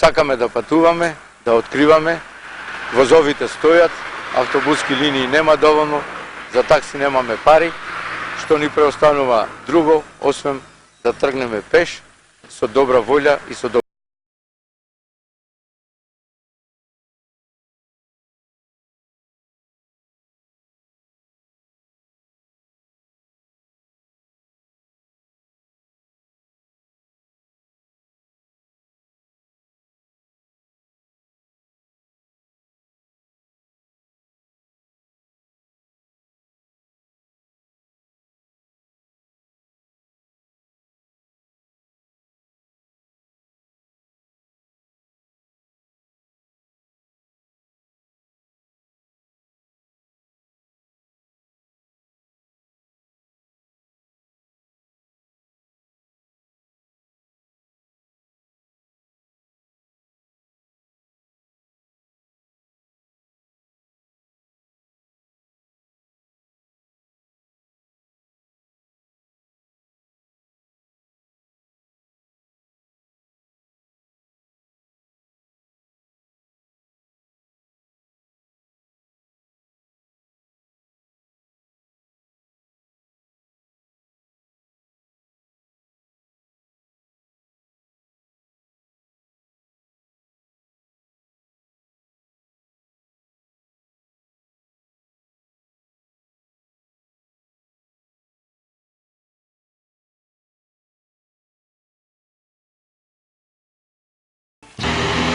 Сакаме да патуваме, да откриваме, возовите стојат, автобуски линии нема доволно, за такси немаме пари, што ни преостанува друго, освен да тргнеме пеш, со добра волја и со добра.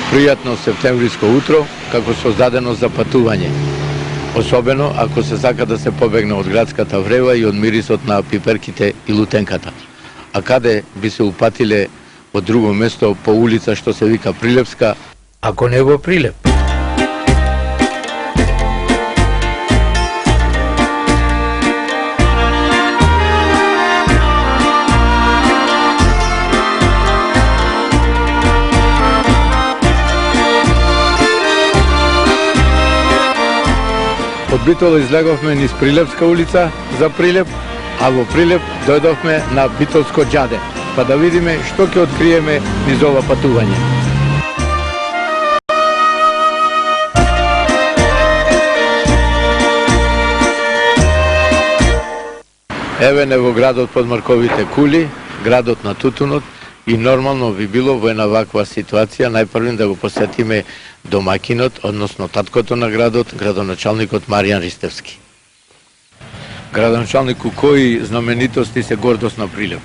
Пријатно септемвриско утро, како создадено за патување. Особено ако се сака да се побегне од градската врева и од мирисот на пиперките и лутенката. А каде би се упатиле од друго место по улица што се вика Прилепска, ако не во Прилеп? Од Битола излеговме низ Прилепска улица за Прилеп, а во Прилеп дојдовме на Битолско џаде, па да видиме што ќе откриеме низ ова патување. Еве не во градот под марковите кули, градот на тутунот, и нормално би било во една ваква ситуација најпрвен да го посетиме домакинот, односно таткото на градот, градоначалникот Маријан Ристевски. Градоначалнику, кои знаменитости се гордост на Прилеп?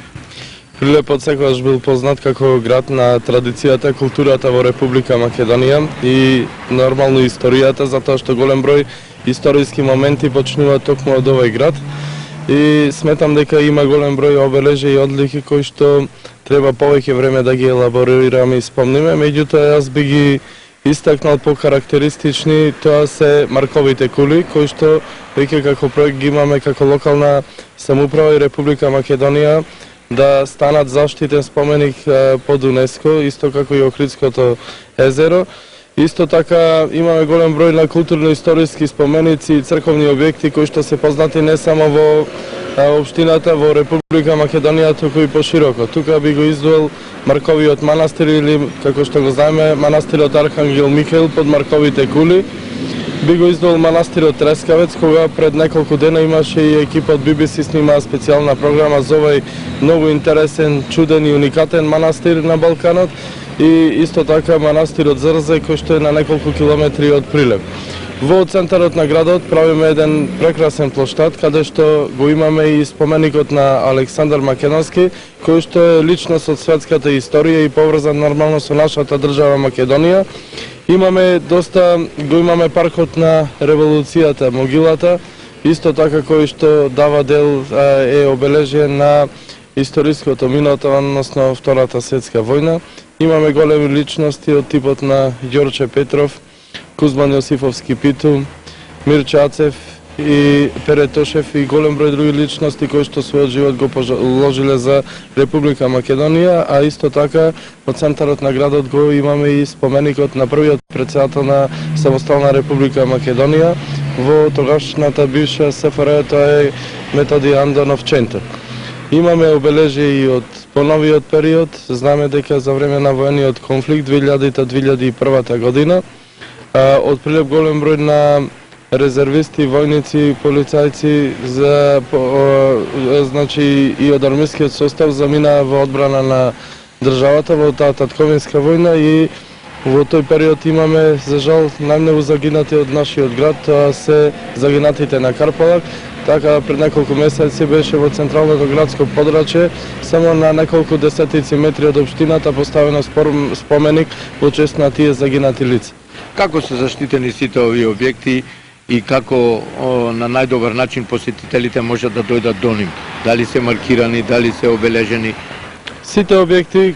Прилепот секогаш бил познат како град на традицијата, културата во Република Македонија и нормално историјата, затоа што голем број историски моменти почнуваат токму од овој град. И сметам дека има голем број обележи и одлики кои што треба повеќе време да ги елаборираме и спомниме, меѓутоа јас би ги истакнал по карактеристични, тоа се марковите кули, кои што веќе како проект ги имаме како локална самоуправа и Република Македонија да станат заштитен споменик под УНЕСКО, исто како и Охридското езеро. Исто така имаме голем број на културно-историски споменици и црковни објекти кои што се познати не само во општината, во Република Македонија, туку и пошироко. Тука би го издвоил Марковиот манастир или, како што го знаеме, манастирот Архангел Михаил под Марковите кули. Би го издвоил манастирот Трескавец, кога пред неколку дена имаше и екипа од BBC снимаа специјална програма за овој многу интересен, чуден и уникатен манастир на Балканот. И исто така манастирот Зрзе, кој што е на неколку километри од Прилеп. Во центарот на градот правиме еден прекрасен плоштад, каде што го имаме и споменикот на Александар Македонски, кој што е личност од светската историја и поврзан нормално со нашата држава Македонија. Го имаме паркот на револуцијата, могилата, исто така кој што дава дел е обележен на историското минато, односно Втората светска војна. Имаме големи личности од типот на Ѓорче Петров, Кузман Јосифовски Питу, Мирче Ацев и Пере Тошев и голем број други личности кои што својот живот го положиле за Република Македонија, а исто така во центарот на градот го имаме и споменикот на првиот претседател на самостална Република Македонија во тогашната бивша СФР, тоа е Методи Андонов Ченто. Имаме обележие и од поновиот период. Знаеме дека за време на воениот конфликт 2000-2001 година од Прилеп голем број на резервисти, војници, полицајци значи и од армискиот состав заминаа во одбрана на државата во таа татковинска војна и во тој период имаме за жал најмногу загинати од нашиот град, тоа се загинатите на Карпалак. Така пред неколку месеци беше во централното градско подрачје, само на неколку десетици метри од општината поставено споменик во чест на тие загинати лица. Како се заштитени сите овие објекти и како на најдобар начин посетителите можат да дојдат до нив? Дали се маркирани, дали се обележени? Сите објекти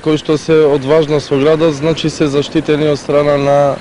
кои што се од важност во градот, значи се заштитени од страна на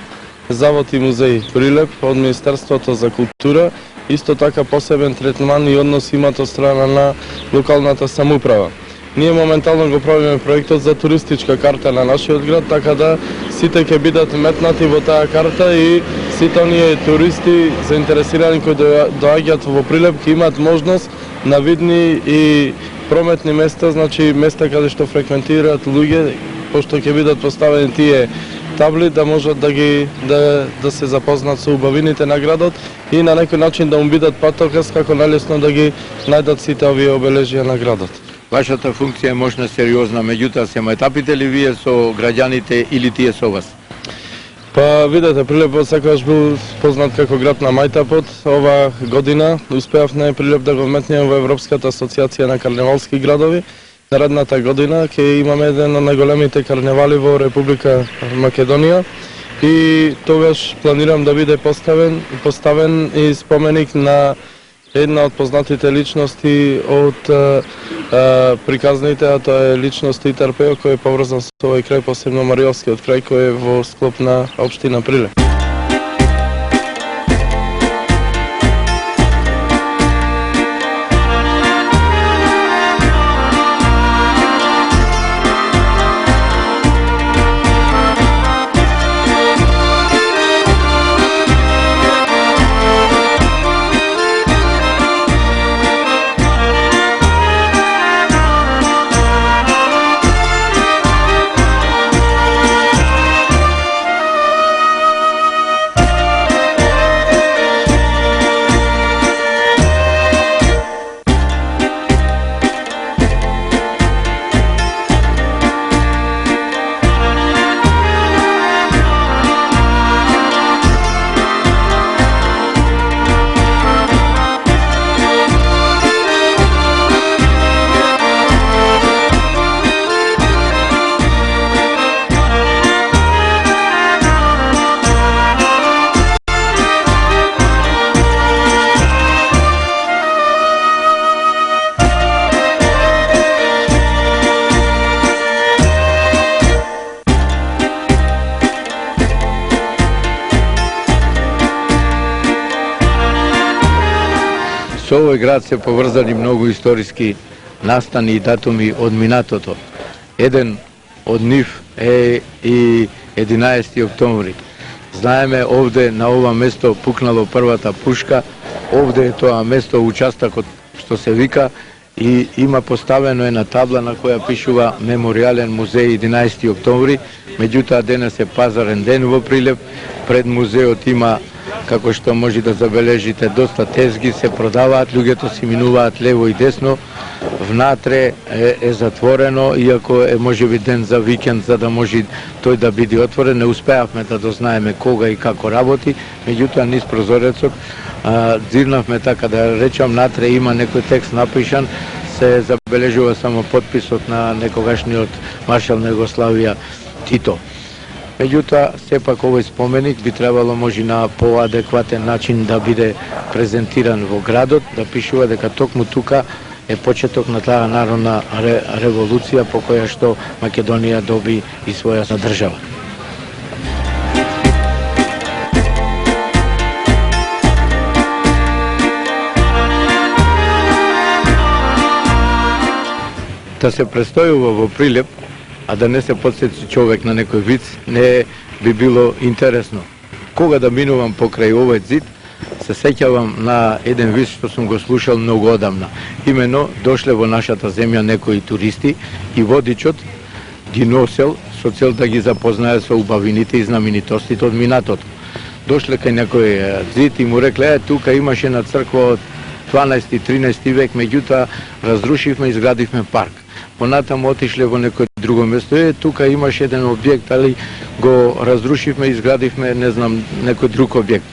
Завод и музеј Прилеп, од Министерството за култура. Исто така посебен третман и однос имат од страна на локалната самоуправа. Ние моментално го правиме проектот за туристичка карта на нашиот град, така да сите ќе бидат метнати во таа карта и сите оние туристи заинтересирани кои доаѓаат во Прилеп ќе имаат можност на видни и прометни места, значи места каде што фреквентираат луѓе, пошто ќе бидат поставени тие табли да можат да се запознаат со убавините на градот и на некој начин да му бидат патоказ како најлесно да ги најдат сите овие обележија на градот. Вашата функција е можна сериозна, меѓутоа се мајтапите ли вие со граѓаните или тие со вас? Па видете, Прилеп секогаш бил познат како град на мајтапот. Ова година успеавме Прилеп да го вметнеме во Европската асоциација на карневалски градови. Наредната година ќе имаме еден од најголемите карневали во Република Македонија и тогаш планирам да биде поставен и споменик на една од познатите личности од приказните, а тоа е личност Титар Пео, кој е поврзан со овој крај, посебно Мариовскиот крај, кој е во склоп на општина Прилеп. Со овој град се поврзани многу историски настани и датуми од минатото. Еден од нив е и 11 октомври. Знаеме, овде на ова место пукнало првата пушка, овде е тоа место участокот што се вика и има поставено една табла на која пишува Меморијален музеј 11 октомври, меѓутоа денес е пазарен ден во Прилеп, пред музеот има, како што може да забележите, доста тезги се продаваат, луѓето си минуваат лево и десно, внатре е затворено, иако е можеби ден за викенд за да може тој да биде отворен, не успеавме да дознаеме кога и како работи, меѓутоа низ прозорецот дзирнавме, така да речам, натре има некој текст напишан, се забележува само подписот на некогашниот маршал на Југославија Тито. Меѓутоа, сепак овој споменик би требало може на поадекватен начин да биде презентиран во градот, да пишува дека токму тука е почеток на таа народна револуција по која што Македонија доби и своја држава. Да се престојува во Прилеп, а да не се подсети човек на некој виц, не би било интересно. Кога да минувам покрај овој зид, се сеќавам на еден вист што сум го слушал многу одамна. Имено дошле во нашата земја некои туристи и водичот ги носел со цел да ги запознае со убавините и знаменитостите од минатото. Дошле кај некој зид и му рекле, тука имаше на црква од 12-13 век, меѓутоа разрушивме и изградивме парк. Понатаму отишле во некој друго место, тука имаше еден објект, али го разрушивме и изградивме, не знам, некој друг објект.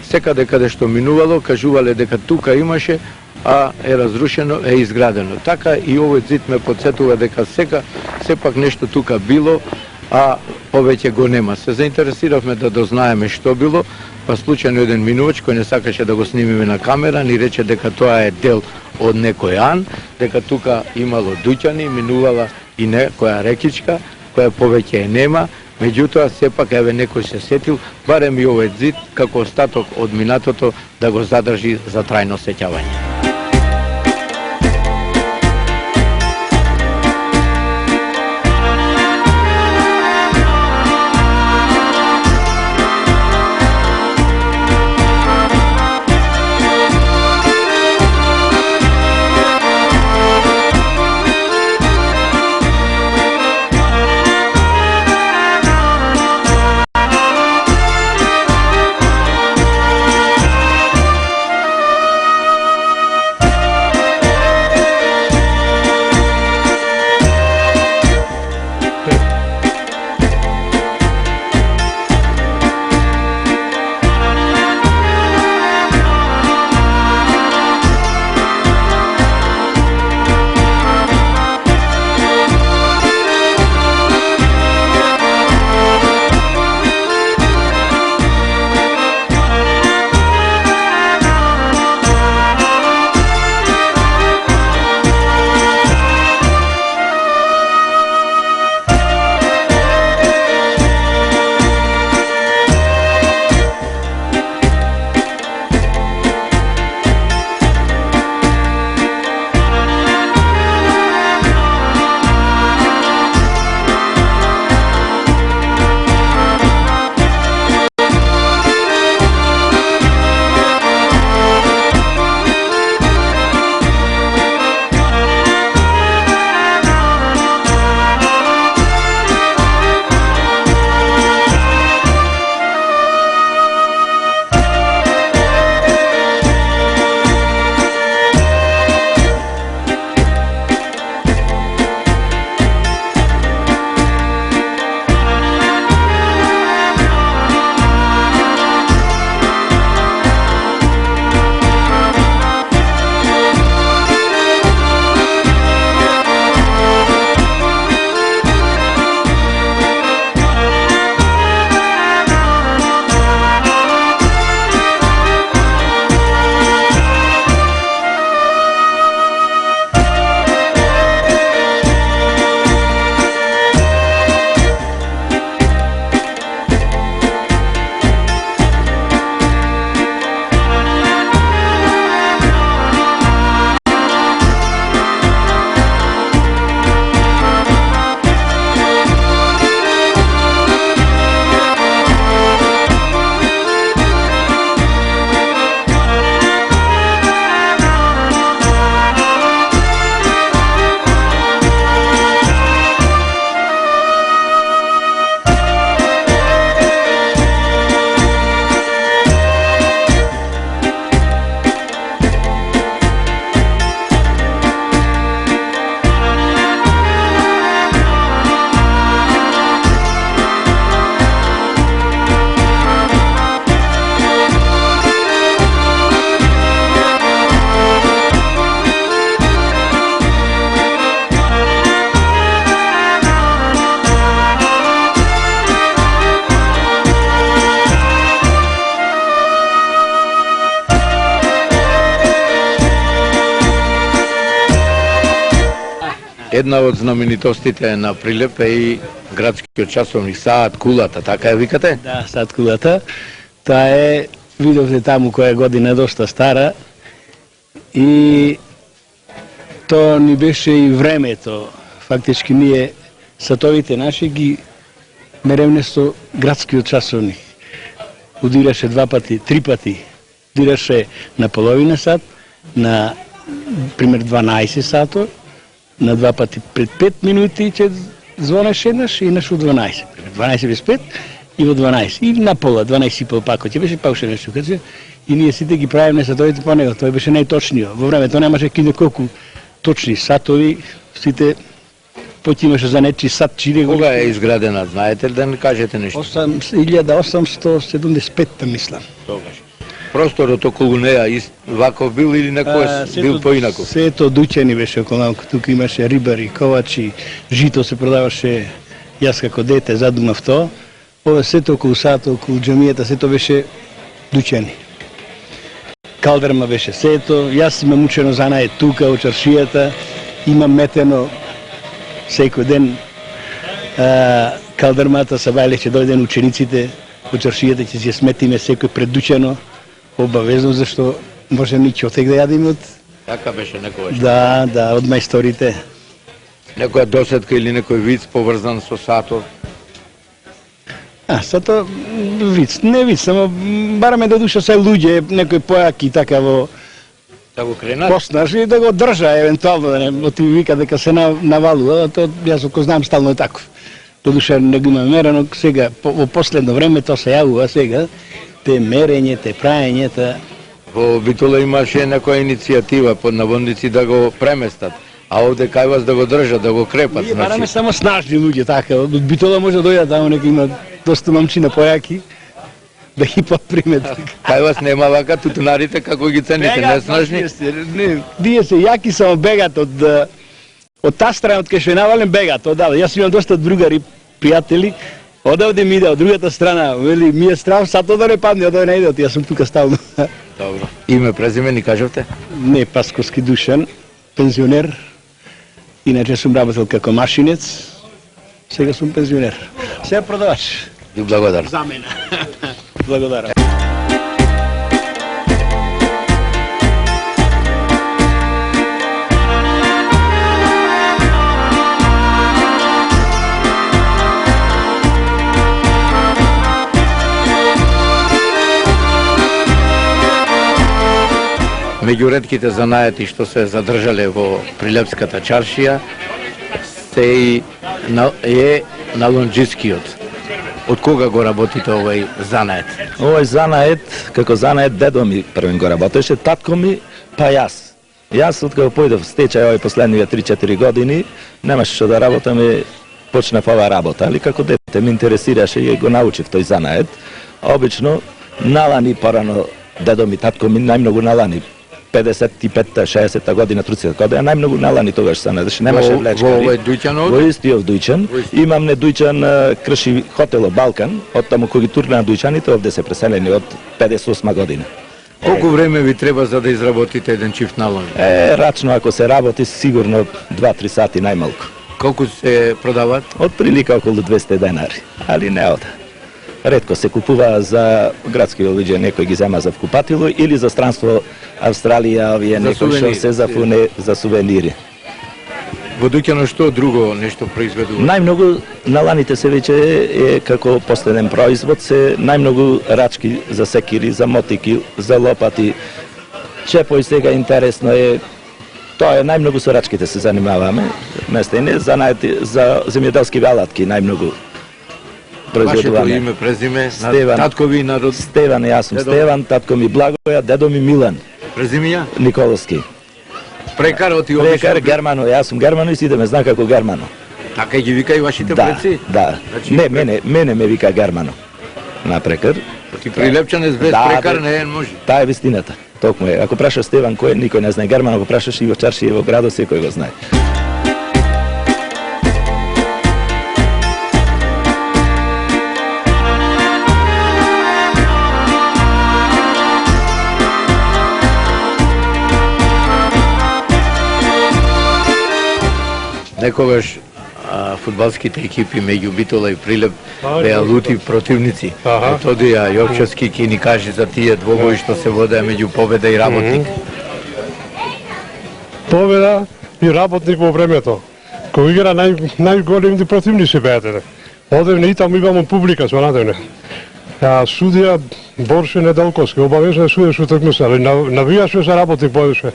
Секаде каде што минувало, кажувале дека тука имаше, а е разрушено, е изградено. Така и овој зид ме подсетува дека сепак нешто тука било, а повеќе го нема. Се заинтересиравме да дознаеме што било, па случајно еден минувач кој не сакаше да го снимиме на камера, ни рече дека тоа е дел од некој ан, дека тука имало дуќани, минувала и некоја рекичка, која повеќе е нема, меѓутоа сепак еве некој се сетил, барем и овој зид како остаток од минатото да го задржи за трајно сеќавање. Една од знаменитостите на Прилеп е и градскиот часовник Саат Кулата, така ја викате? Да, Саат Кулата. Таа е, видовте таму која година е доста стара и тоа ни беше и времето. Фактички ние сатовите наши ги меревне со градскиот часовник. Удираше 2 пати, 3 пати стартираше на половина сат, на пример 12 сато, на два пати пред 5 минути ќе звонеше еднаш во 12. 12 без 5 и во 12. И на пола, 12 и пол пак, ќе беше пак уште нешто каде. И ние сите ги правиме сатовите по него, тој беше најточниот. Во времето немаше киде колку точни сатови, сите поќе имаше за нечи сат чире. Кога е изградена, знаете ли да не кажете нешто? 1875 мислам. Тогаш. Просторот околу неа ваков бил или некој бил поинако? Сето дуќани беше околу нас, тука имаше рибари, ковачи, жито се продаваше, јас како дете задумав тоа. Ова сето околу сато, околу џамијата, сето беше дуќани. Калдерма беше сето, јас имам учено занае тука, во чаршијата, имам метено секој ден калдермата са бајле ќе дојден учениците во чаршијата, ќе си ја сметиме секој предучено, обавезно, зашто може ни чотек да јадеме од... Така беше некогаш. Да, од мајсторите. Некоја досетка или некој виц поврзан со сато? Сато виц, не виц, само бараме да душа се луѓе, некој појаки така во... Да го кренат? Поснаш и да го држа, евентуално, да не отиви вика дека се навалува, то јас ако знам стално е таков. До душа не го имам мерено, сега, во последно време тоа се јавува сега, те мерење, те праењата. Во Битола имаше некоја иницијатива под наводници да го преместат, а овде кај вас да го држат, да го крепат. Ние бараме само снажни луѓе, така, од Битола може да дојдат, таму нека има доста момчина појаки, да ги подпримет. Кај вас нема вака тутунарите како ги цените, не снажни? Тие се јаки само бегат од таа страна, од кај што е навален бегат, одавде. Јас имам доста другари, пријатели, одавде ми иде, од другата страна, вели, ми е страв, сато да не падне, одавде не иде, јас сум тука стално. Добро. Име, презиме, ни кажавте? Не, Пасковски Душан, пензионер, иначе сум работел како машинец, сега сум пензионер. Сега продавач. И благодарам. За мене. Благодарам. Меѓу ретките занаети што се задржале во Прилепската чаршија е налонџискиот. Од кога го работите овој занает? Овој занает, како занает, дедо ми првен го работеше, татко ми, па јас. Јас, откако појдов в стечај овој последниве 3-4 години, немаше што да работам и почнав ова работа, али како дете ме интересираше и го научив тој занает. Обично, налани порано, дедо ми, татко ми, најмногу налани. 55-та, 60-та година, 30-та година, најмногу налани тогаш се најдеше, немаше влечкари. Во овој дуќанот? Во истиот дуќан. Имам не дуќан, крши хотело Балкан, од таму кој ги турна дуќаните, овде се преселени од 58 година. Колку време ви треба за да изработите еден чифт налон? Рачно ако се работи, сигурно 2-3 сати најмалку. Колку се продават? Од прилика околу 200 денари, али не ода. Ретко се купува за градски луѓе, некој ги зема за вкупатило или за странство Австралија, овие некој што се зафуне за сувенири. Во дуќанот што друго нешто произведува? Најмногу наланите се веќе е како последен производ се најмногу рачки за секири, за мотики, за лопати. Чепој сега интересно е, тоа е најмногу со рачките се занимаваме, местене за земјоделски алатки најмногу произведуваме. Вашето име, презиме, Стеван. татко ви народ? Стеван, јас сум Стеван, татко ми Благоја, дедо ми Милан Презимија? Николовски. Прекарот и Прекар обично? Германо, јас сум Германо и сите ме знаа како Германо. Така ги вика и вашите предци? Да. Значи, Не, мене ме вика Германо. На прекар. Ти прилепчанец без прекар не може. Таа е вистината. Токму е. Ако прашаш Стеван кој е, никој не знае. Германо, ако прашаш и во чаршија и во градот, секој го знае. Некогаш фудбалските екипи меѓу Битола и Прилеп беа лути противници. Тодија Јовчевски ќе ни каже за тие двобои што се водеа меѓу Победа и Работник. Победа и Работник во времето. Кој игра најголемите противници беа. Одевне и таму имамо публика со надевне. A sudija Borše Nedelkovski, obavezno судиш утакмица, али навијаше за работник повеќе.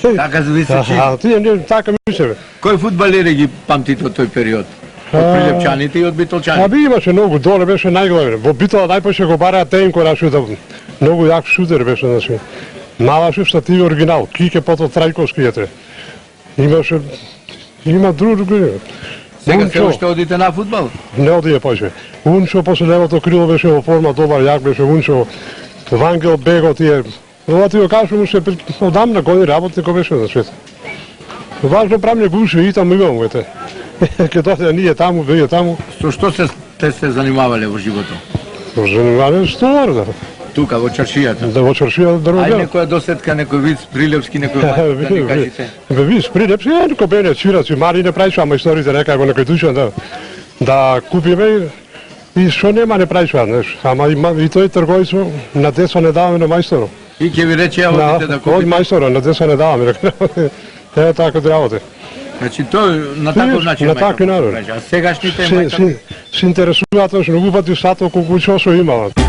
Така мислиш? А тие не така мислеве. Кој фудбалери ги памтите од тој период? Од Прилепчаните и од Битолчаните? Би имаше многу, доле беше најглавен. Во Битола најпоше го бараа Тенко на шутер. Многу јак шутер беше, значи. Мала штативи оригинал, Кике потоа Трајковски ете. Има други. Сега се уште одите на фудбал? Не одие повеќе. Унчо после левото крило беше во форма, добар, јак беше Унчо. Вангел Бего тие. Ова ти го кажам уште одамна години работник беше на свет. Важно правне гуше и таму имам ете. Ке дојде ние таму, вие таму. Со што се занимавале во животот? Занимавале столар, да. Тука во чаршијата? Да, во чаршија да Ајде робија. некоја досетка, некој виц прилепски, некој мајка, да ни кажете. Виж, Прилепски, некој бене цвираци, мали не прајшва, ама историите некај во некој душан да купиме и што нема не прајшва, знаеш. Ама и тој трговица на деца не даваме на мајсторо. И ќе ви рече, одите да Од купите. мајстора, на деца не даваме. Е така да работи. Значи тој на таков начин. На такви начин. А сегашните мајка Се интересуваат што многу пати сато колку што имаат.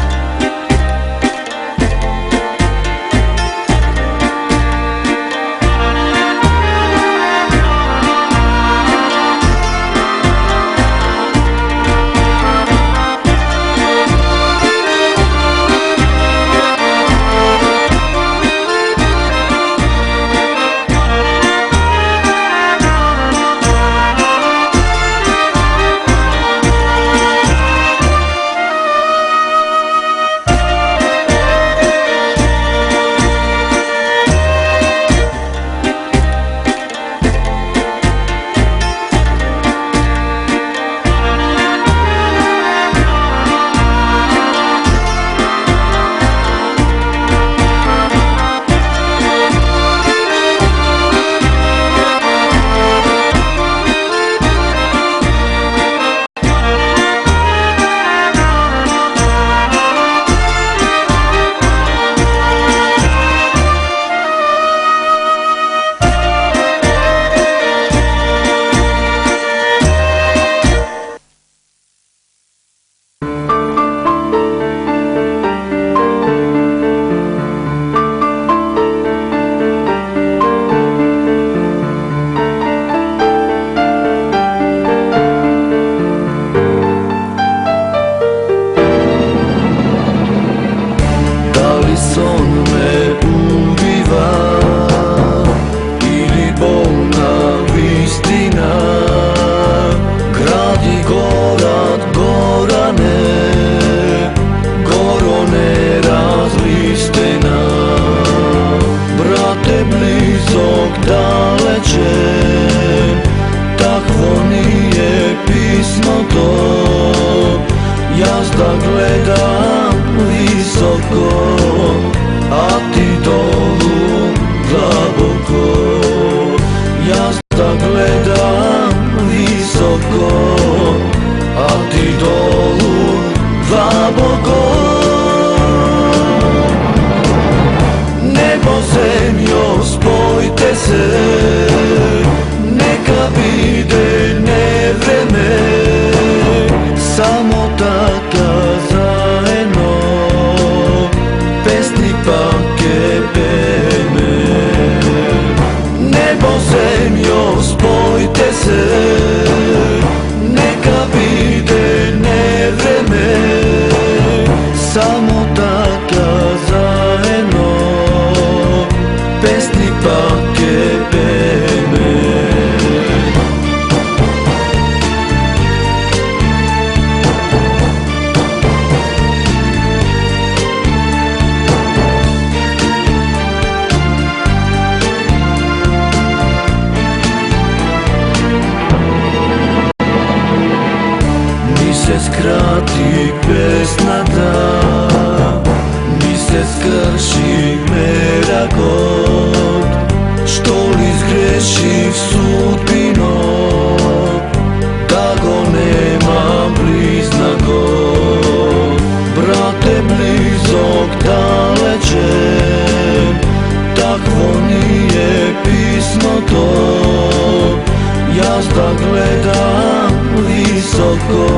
Gledam visoko,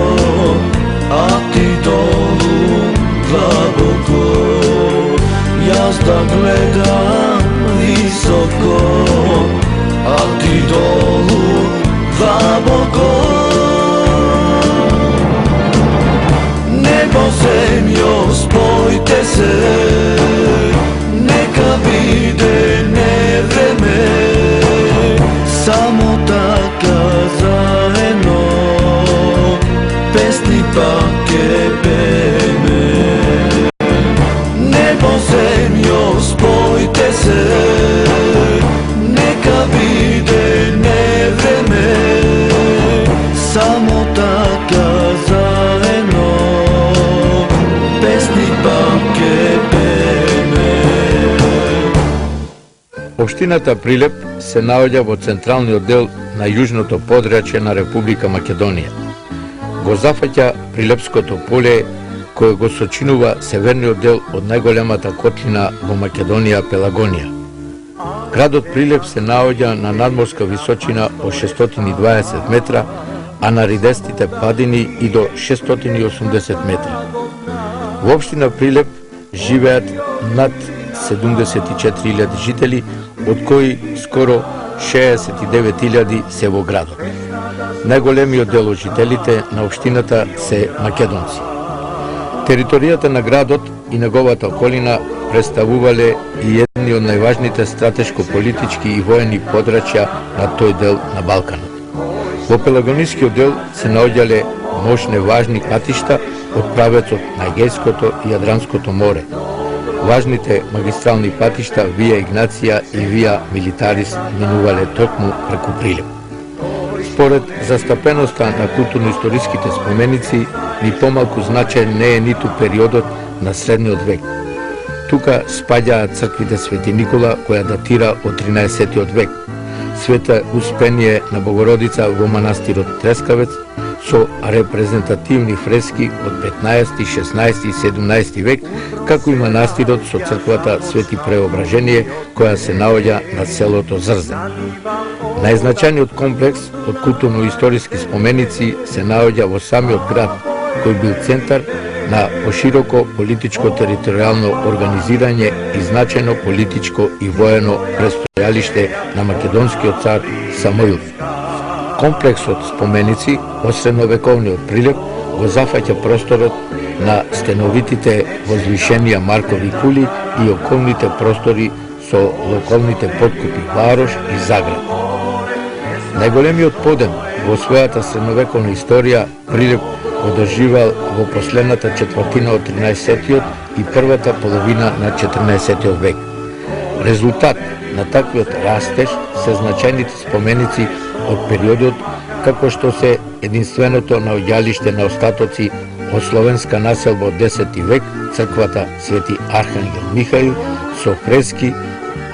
a ti dolu da gledam visoko, a ti dolu dlaboko. Nebo, zemljo, spojte se, neka vide nevreme, samo taka zajedno, pesni pake peme. Nebo, zemljo, spojte se, neka vide nevreme, samo taka zajedno, pesni pake peme. Општината Прилеп се наоѓа во централниот дел на јужното подрачје на Република Македонија. Го зафаќа Прилепското поле, кое го сочинува северниот дел од најголемата котлина во Македонија Пелагонија. Градот Прилеп се наоѓа на надморска височина од 620 метра, а на ridестите падини и до 680 метри. Во општина Прилеп живеат над 74.000 жители, од кои скоро 69.000 се во градот. Најголемиот дел од жителите на општината се македонци. Територијата на градот и неговата околина представувале и едни од најважните стратешко-политички и воени подрачја на тој дел на Балканот. Во Пелагонискиот дел се наоѓале мощни важни патишта од правецот на Егејското и Јадранското море. Важните магистрални патишта Вија Игнација и Вија Милитарис минувале токму преку Прилеп. Според застапеноста на културно-историските споменици, ни помалку значаен не е ниту периодот на средниот век. Тука спаѓаат црквите Свети Никола, која датира од 13. век, Света Успение на Богородица во манастирот Трескавец, со репрезентативни фрески од 15, 16 и 17 век, како и манастирот со црквата Свети Преображение, која се наоѓа на селото Зрзе. Најзначајниот комплекс од културно-историски споменици се наоѓа во самиот град, кој бил центар на пошироко политичко-територијално организирање и значајно политичко и воено престојалиште на македонскиот цар Самоил. Комплексот споменици од средновековниот Прилеп го зафаќа просторот на стеновитите возвишенија Маркови кули и околните простори со локалните подкупи Варош и Загреб. Најголемиот подем во својата средновековна историја Прилеп го доживал во последната четвртина од 13-тиот и првата половина на 14-тиот век. Резултат на таквиот растеж се значајните споменици од периодот, како што се единственото наоѓалиште на остатоци од словенска населба од 10 век, црквата Свети Архангел Михаил, со фрески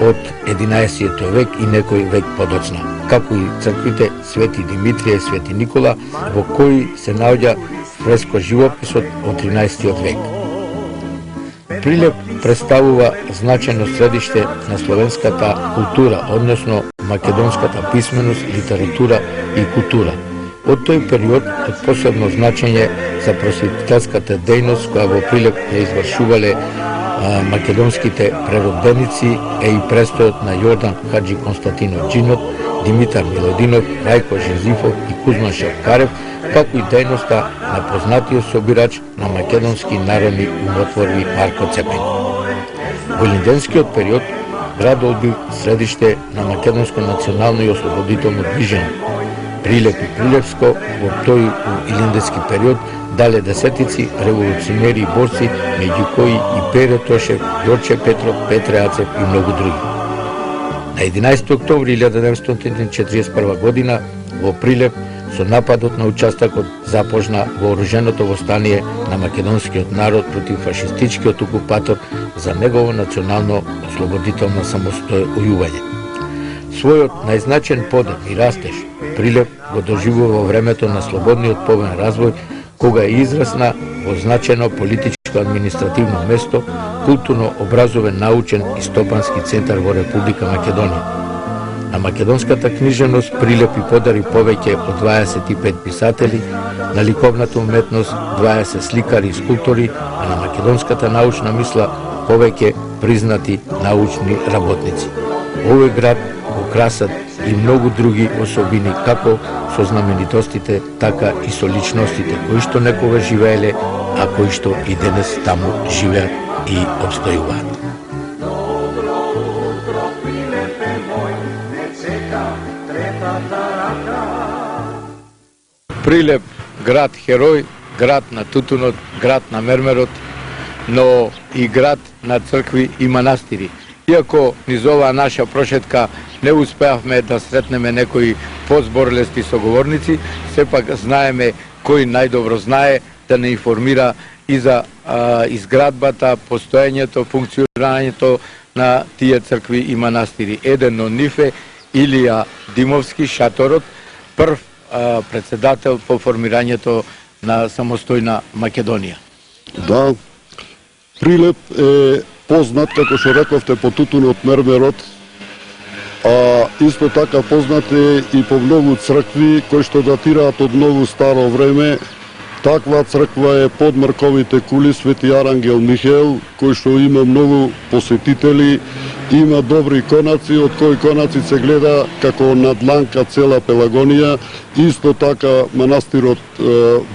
од 11 век и некој век подоцна, како и црквите Свети Димитрија и Свети Никола, во кои се наоѓа фреско живописот од 13 век. Прилеп представува значајно средиште на словенската култура, односно македонската писменост, литература и култура. Од тој период од посебно значење за просветителската дејност која во Прилеп ја извршувале македонските прероденици е и престојот на Јордан Хаджи Константинов Джинот, Димитар Милодинов, Рајко Жизифов и Кузман Шевкарев, како и дејноста на познатиот собирач на македонски народни умотворби Марко Цепин. Во илинденскиот период градот бил средиште на македонско национално и ослободително движење. Прилеп и Прилепско во тој илинденски период дале десетици револуционери и борци, меѓу кои и Пере Тошев, Јорче Петров, Петре Ацев и многу други. На 11 октомври 1941 година во Прилеп со нападот на участокот започна вооруженото востание на македонскиот народ против фашистичкиот окупатор за негово национално ослободително самостојување. Својот најзначен подем и растеж Прилеп го доживува во времето на слободниот повен развој, кога е израсна во значено политичко-административно место, културно-образовен, научен и стопански центар во Република Македонија. На македонската книжевност Прилеп и подари повеќе од 25 писатели, на ликовната уметност 20 сликари и скулптори, а на македонската научна мисла повеќе признати научни работници. Овој град го красат и многу други особини, како со знаменитостите, така и со личностите кои што некога живееле, а кои што и денес таму живеат и обстојуваат. Прилеп, град херој, град на тутунот, град на мермерот, но и град на цркви и манастири. Иако низ оваа наша прошетка не успеавме да сретнеме некои позборлести соговорници, сепак знаеме кој најдобро знае да не информира и за изградбата, постоењето, функционирањето на тие цркви и манастири. Еден од нив е Илија Димовски, Шаторот, прв председател по формирањето на самостојна Македонија. Да, Прилеп е познат, како што рековте, по тутунот мермерот, а исто така познат е и по многу цркви кои што датираат од многу старо време. Таква црква е под Мрковите кули Свети Арангел Михаел, кој што има многу посетители, има добри конаци, од кои конаци се гледа како на дланка цела Пелагонија. Исто така манастирот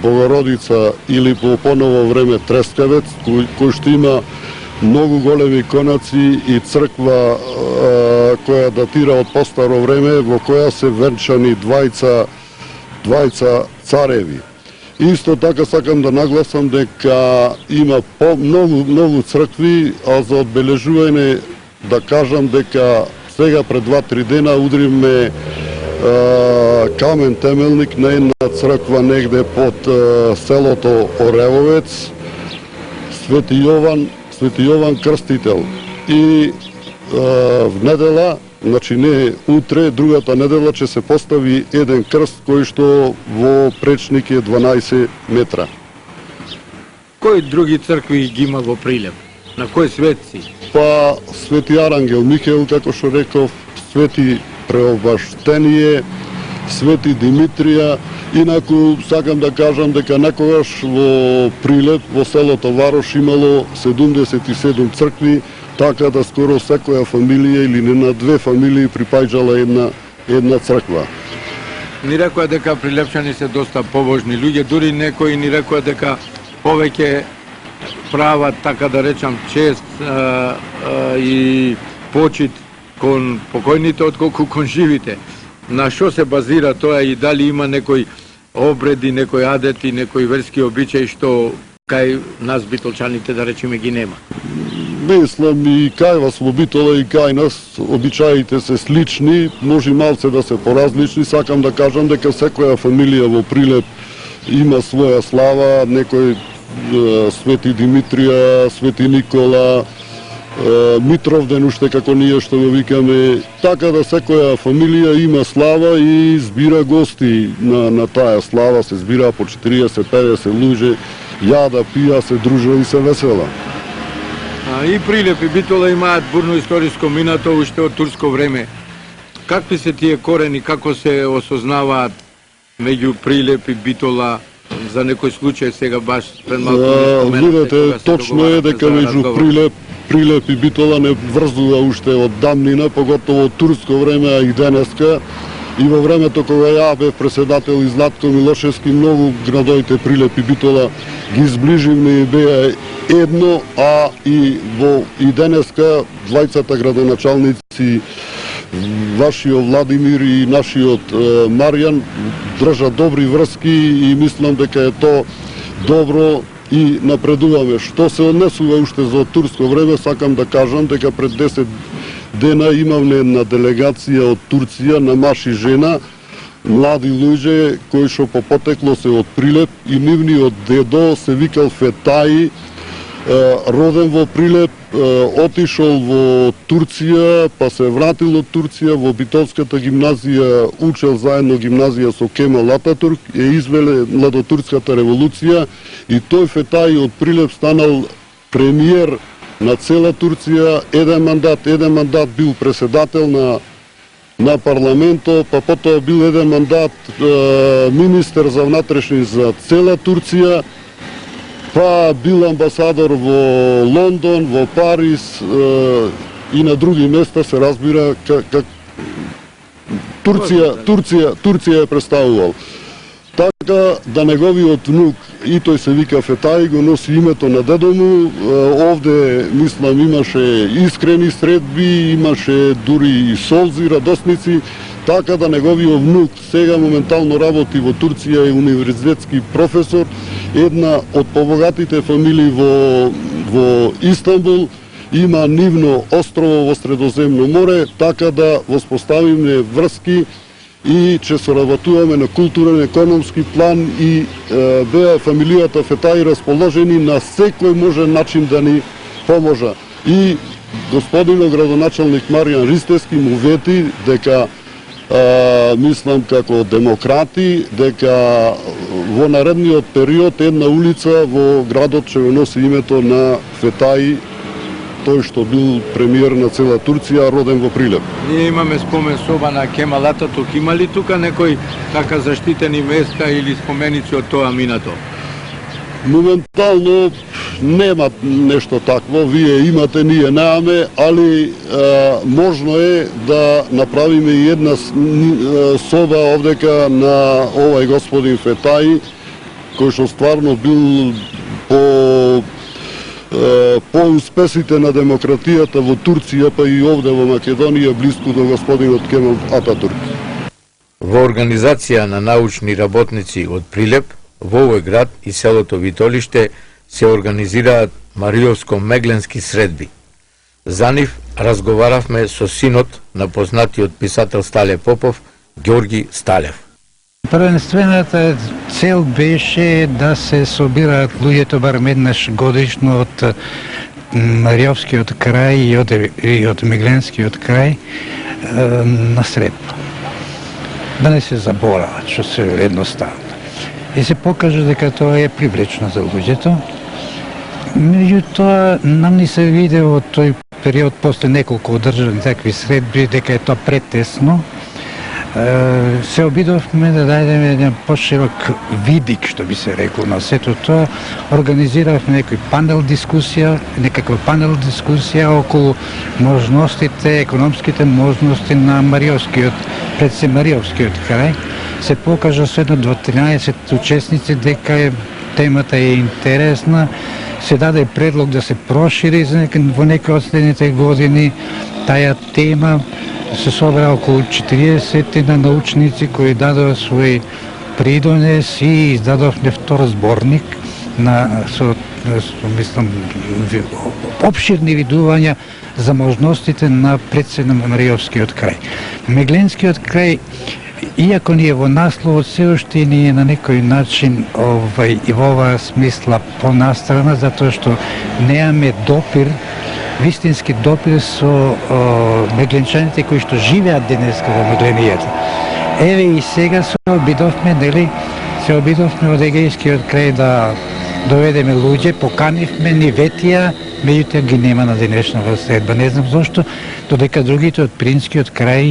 Богородица или по поново време Трескавец, кој што има многу големи конаци и црква која датира од постаро време, во која се венчани двајца цареви. Исто така сакам да нагласам дека има многу цркви, а за одбележување да кажам дека сега пред 2-3 дена удривме камен темелник на една црква негде под селото Ореловец, Свети Јован Крстител. И в недела, значи не утре, другата недела ќе се постави еден крст кој што во пречник е 12 метра. Кои други цркви ги има во Прилеп? На кои светци? Па Свети Арангел Михаел, како што реков, Свети Преобаштение, Свети Димитрија. Инаку сакам да кажам дека некогаш во Прилеп, во селото Варош имало 77 цркви, така да скоро секоја фамилија или не на две фамилии припаѓала една црква. Ни рекоа дека прилепчани се доста побожни луѓе, дури некои ни рекоа дека повеќе прават, така да речам, чест и почит кон покојните отколку кон живите. На што се базира тоа и дали има некои обреди, некои адети, некои верски обичаи што кај нас битолчаните, да речеме, ги нема? Мислам и кај вас во Битола и кај нас обичаите се слични, може малце да се поразлични. Сакам да кажам дека секоја фамилија во Прилеп има своја слава, некој Свети Димитрија, Свети Никола, Митровден уште како ние што го викаме, така да секоја фамилија има слава и збира гости на таа слава, се збира по 40-50 луѓе, јада, пија, се дружа и се весела. И Прилеп и Битола имаат бурно историско минато уште од турско време. Какви се тие корени, како се осознаваат меѓу Прилеп и Битола за некој случај сега баш пред малку не споменавте? Видете, точно е дека меѓу Прилеп и Битола не врзува уште од дамнина, поготово од турско време, а и денеска. И во времето кога ја бев председател и Златко Милошевски, многу градоите Прилеп и Битола ги зближивме и беа едно, а и денеска двајцата градоначалници, вашиот Владимир и нашиот Маријан, држат добри врски и мислам дека е тоа добро и напредуваме. Што се однесува уште за турско време, сакам да кажам дека пред 10 дена имавме една делегација од Турција на маж и жена, млади луѓе кои што по потекло се од Прилеп и нивниот дедо се викал Фетаи, роден во Прилеп, отишол во Турција, па се вратил од Турција во Битолската гимназија, учел заедно гимназија со Кемал Ататурк, е извела до Турската револуција и тој Фетаи од Прилеп станал премиер на цела Турција, еден мандат бил председател на парламентот, па потоа бил еден мандат министер за внатрешни за цела Турција па бил амбасадор во Лондон, во Париз и на други места, се разбира как Турција е представувал. Така да неговиот внук, и тој се вика Фетаи, го носи името на дедо му. Овде, мислам, имаше искрени средби, имаше дури и солзи, радосници, така да неговиот внук сега моментално работи во Турција, е универзитетски професор, една од побогатите фамилии во Истанбул, има нивно острово во Средоземно море, така да воспоставиме врски и че соработуваме на културен, економски план и беа фамилијата Фетаи расположени на секој можен начин да ни поможа. И господинот градоначалник Маријан Ристевски му вети дека мислам како демократи, дека во наредниот период една улица во градот ќе го носи името на Фетаи, тој што бил премиер на цела Турција, роден во Прилеп. Ние имаме спомен соба на Кемал Ататурк. Има ли тука некои така заштитени места или споменици од тоа минато? Моментално нема нешто такво, вие имате, ние немаме, али можно е да направиме и една соба овдека на овај господин Фетаи, кој што стварно бил по успесите на демократијата во Турција, па и овде во Македонија, близко до господинот Кемал Ататурк. Во организација на научни работници од Прилеп, во овој град и селото Витолиште се организираат Мариовско-мегленски средби. За нив разговаравме со синот на познатиот писател Стале Попов, Ѓорги Сталев. Првенствената цел беше да се собираат луѓето барем еднаш годишно од Мариовскиот крај и од Мегленскиот крај на средба. Да не се заборават, што се едноставно. И се покажа дека тоа е привлечно за луѓето. Меѓутоа, нам ни се виде во тој период, после неколку одржани такви средби, дека е тоа претесно. Се обидовме да дајдеме еден поширок видик, што би се рекло на сето тоа. Организиравме некаква панел дискусија околу можностите, економските можности на Мариовскиот крај. Се покажа со едно 13 учесници дека темата е интересна. Се даде предлог да се прошири во некои од следните години таа тема. Се собра околу 40 на научници кои дадоа свој придонес и издадовме втор зборник со обширни видувања за можностите на председна Мариовскиот крај. Мегленскиот крај, иако ни е во насловот, се уште ни е на некој начин и во оваа смисла понастрана, затоа што немаме допир, вистински допир со мегленчаните кои што живеат денеска во Мегленијата. Еве и сега се обидовме од Егејскиот крај да доведеме луѓе, поканивме, ни ветија, меѓутоа ги нема на денешната средба. Не знам зошто, додека другите од Принскиот крај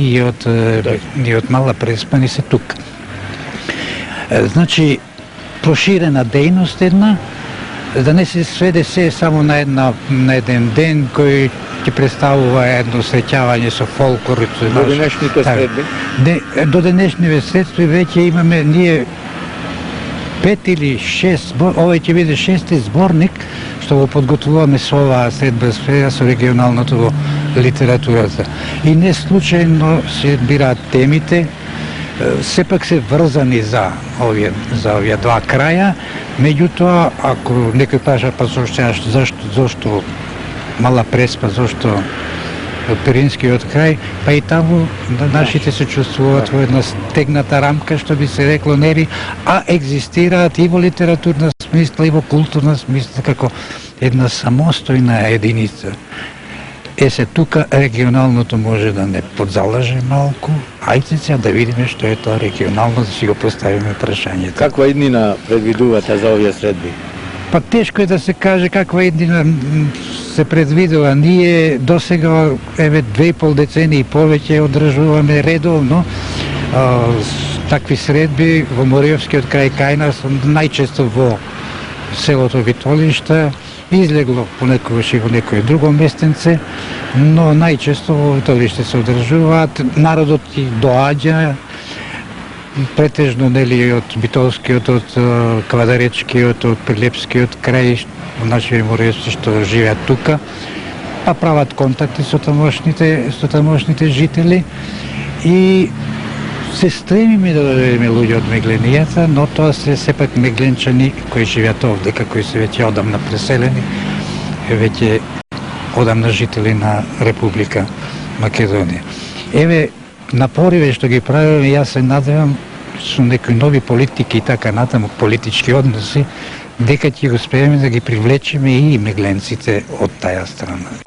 и од Мала Преспа не се тука. Значи, проширена дејност една, да не се сведе се само на еден ден кој ќе представува едно среќавање со фолклор. До денешните средби? До денешните средби веќе имаме ние 5 или 6, овој ќе биде 6-ти зборник што го подготвуваме со оваа средба со регионалното во литературата. И не случајно се бираат темите, сепак се врзани за овие два краја, меѓутоа, ако некој праша, па зошто Мала Преспа, зошто Пиринскиот крај, па и таму нашите се чувствуваат во една стегната рамка, што би се рекло, нели, а екзистираат и во литературна смисла, и во културна смисла, како една самостојна единица. Се тука регионалното може да не подзалаже малку, ајде сега да видиме што е тоа регионално, да си го поставиме прашањето. Каква иднина предвидувате за овие средби? Па тешко е да се каже каква иднина се предвидува. Ние досега, еве, 2,5 децени и повеќе одржуваме редовно такви средби во Мариовскиот крај кај нас, најчесто во селото Витолишта, излегло понекогаш и во некое друго местенце, но најчесто во Витолиште се одржуваат, народот и доаѓа, претежно нели од Битолскиот, од Квадаречкиот, од Прилепскиот крај, наши мореци што живеат тука, па прават контакти со тамошните жители и се стремиме да доведеме луѓе од Мегленијата, но тоа се сепак мегленчани кои живеат овде, кои се веќе одамна преселени, веќе одамна жители на Република Македонија. Еве, напориве што ги правиме, јас се надевам со некои нови политики и така натаму, политички односи, дека ќе успееме да ги привлечеме и мегленците од таја страна.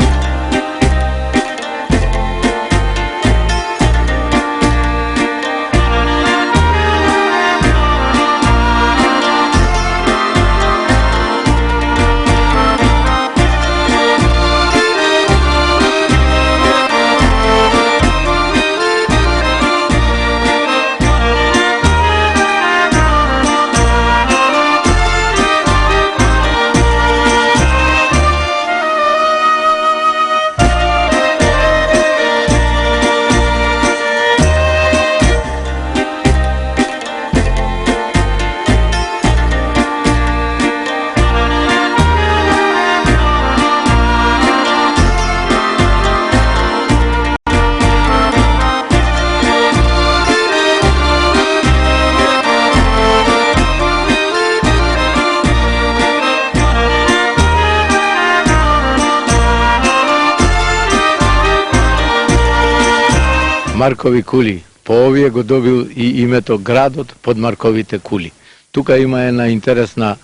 Маркови кули. По овие го добил и името градот под Марковите кули. Тука има една интересна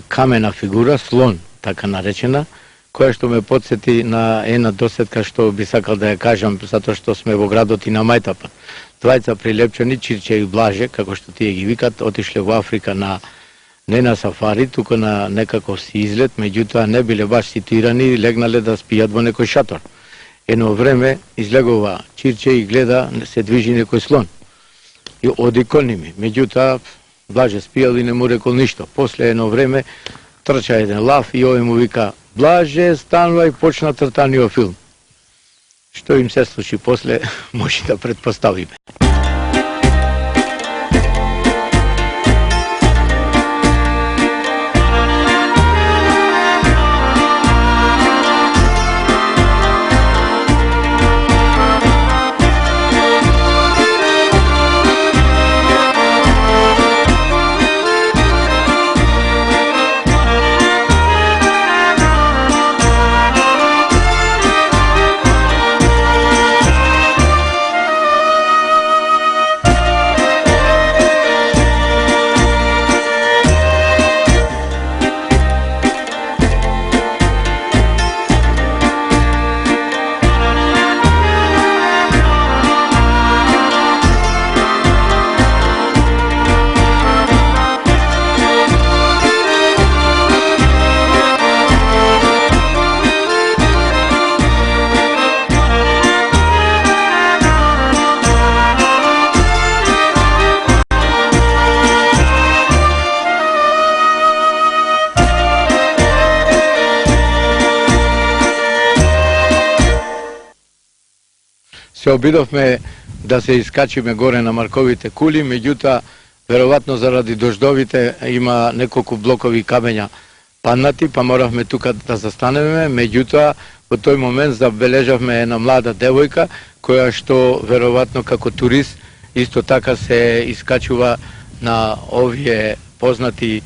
камена фигура, слон, така наречена, која што ме подсети на една досетка што би сакал да ја кажам, затоа што сме во градот и на Мајтапа. Двајца прилепчани, Чирче и Блаже, како што тие ги викат, отишле во Африка не на сафари, туку на некаков си излет, меѓутоа не биле баш ситуирани, легнале да спијат во некој шатор. Едно време излегува Чирче и гледа се движи некој слон. И оди кон ними. Меѓутоа Блаже спијал и не му рекол ништо. После едно време трча еден лав и овој му вика: Блаже, станувај, почна тртаниот филм. Што им се случи после, може да предпоставиме. Се обидовме да се искачиме горе на Марковите кули, меѓутоа, веројатно заради дождовите има неколку блокови камења паднати, па моравме тука да застанеме, меѓутоа, во тој момент забележавме една млада девојка, која што веројатно како турист исто така се искачува на овие познати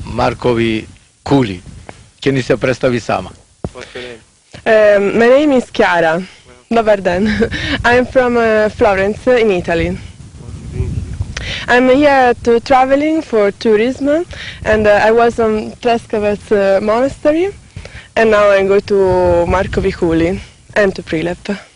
Маркови кули. Ќе ни се представи сама. My name is Chiara. Dobar dan. I'm from Florence in Italy. I'm here to traveling for tourism, and I was on Treskavac Monastery, and now I'm going to Markovi Kuli and to Prilep.